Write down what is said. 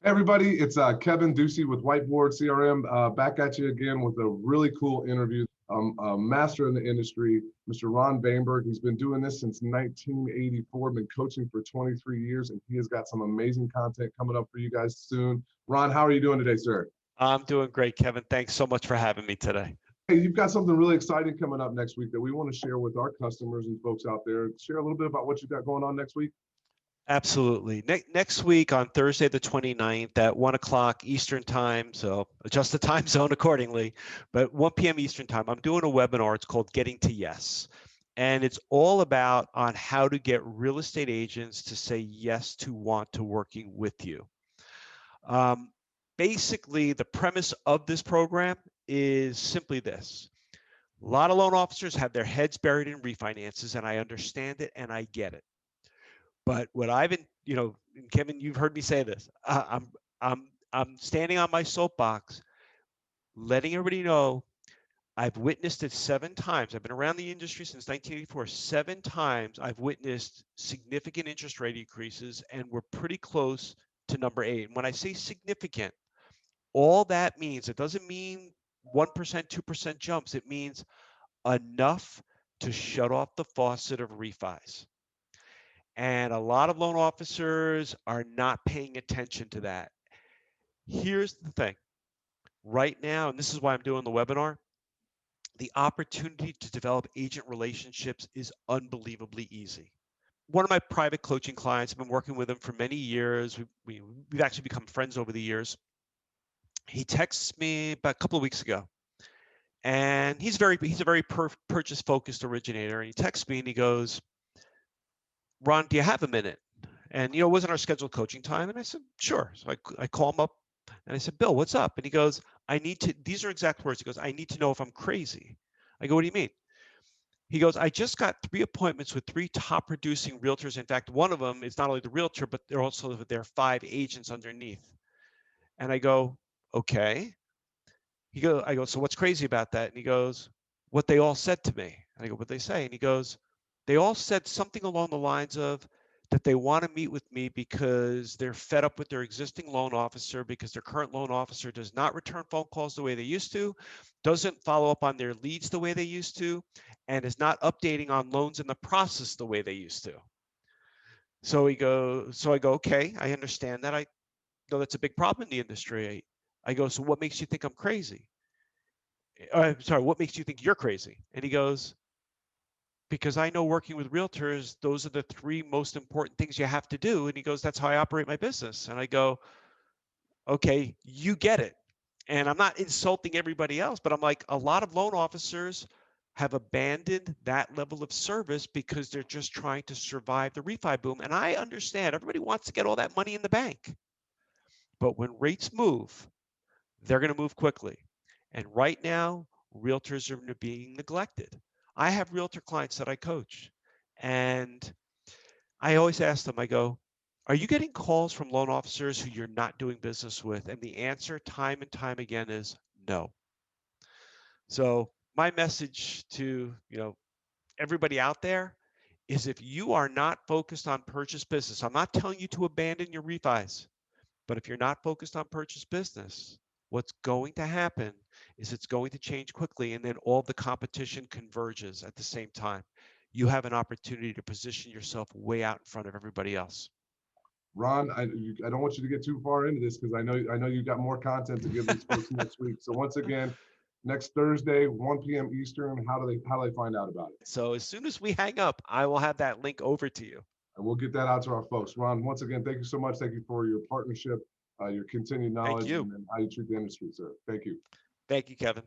Hey everybody, it's Kevin Ducey with Whiteboard CRM, back at you again with a really cool interview. A master in the industry, Mr. Ron Vaimberg. He's been doing this since 1984, been coaching for 23 years, and he has got some amazing content coming up for you guys soon. Ron, how are you doing today, sir? I'm doing great, Kevin. Thanks so much for having me today. Hey, you've got something really exciting coming up next week that we want to share with our customers and folks out there. Share a little bit about what you got going on next week. Absolutely. Next week on Thursday, the 29th at 1 o'clock Eastern time, so adjust the time zone accordingly, but 1 p.m. Eastern time, I'm doing a webinar. It's called Getting to Yes. And it's all about on how to get real estate agents to say yes to want to working with you. Basically, the premise of this program is simply this. A lot of loan officers have their heads buried in refinances, and I understand it and I get it. But what I've been, and Kevin, you've heard me say this. I'm standing on my soapbox, letting everybody know I've witnessed it 7 times. I've been around the industry since 1984. 7 times I've witnessed significant interest rate increases, and we're pretty close to number 8. And when I say significant, all that means, it doesn't mean 1%, 2% jumps. It means enough to shut off the faucet of refis. And a lot of loan officers are not paying attention to that. Here's the thing. Right now, and this is why I'm doing the webinar, the opportunity to develop agent relationships is unbelievably easy. One of my private coaching clients, I've been working with him for many years. We've actually become friends over the years. He texts me about a couple of weeks ago, and he's a very purchase focused originator. And he texts me and he goes, "Ron, do you have a minute?" And, it wasn't our scheduled coaching time. And I said, sure. So I call him up and I said, "Bill, what's up?" And he goes, these are exact words. He goes, "I need to know if I'm crazy." I go, "What do you mean?" He goes, "I just got 3 appointments with 3 top producing realtors. In fact, one of them is not only the realtor, but there are 5 agents underneath." And I go, "Okay." I go, "So what's crazy about that?" And he goes, "What they all said to me." And I go, "What'd they say?" And he goes, "They all said something along the lines of that they want to meet with me because they're fed up with their existing loan officer, because their current loan officer does not return phone calls the way they used to, doesn't follow up on their leads the way they used to, and is not updating on loans in the process the way they used to." So I go, "Okay, I understand that. I know that's a big problem in the industry." I go, "So what makes you think I'm crazy? I'm sorry, what makes you think you're crazy?" And he goes, "Because I know working with realtors, those are the 3 most important things you have to do." And he goes, "That's how I operate my business." And I go, "Okay, you get it." And I'm not insulting everybody else, but I'm like, a lot of loan officers have abandoned that level of service because they're just trying to survive the refi boom. And I understand everybody wants to get all that money in the bank. But when rates move, they're going to move quickly. And right now, realtors are being neglected. I have realtor clients that I coach, and I always ask them, I go, "Are you getting calls from loan officers who you're not doing business with?" And the answer time and time again is no. So my message to, everybody out there is, if you are not focused on purchase business, I'm not telling you to abandon your refis. But if you're not focused on purchase business, what's going to happen is it's going to change quickly, and then all the competition converges at the same time. You have an opportunity to position yourself way out in front of everybody else. Ron, I don't want you to get too far into this because I know you've got more content to give these folks next week. So once again, next Thursday, 1 p.m. Eastern, how do they find out about it? So as soon as we hang up, I will have that link over to you. And we'll get that out to our folks. Ron, once again, thank you so much. Thank you for your partnership, your continued Thank knowledge, you. and how you treat the industry, sir. Thank you. Thank you, Kevin.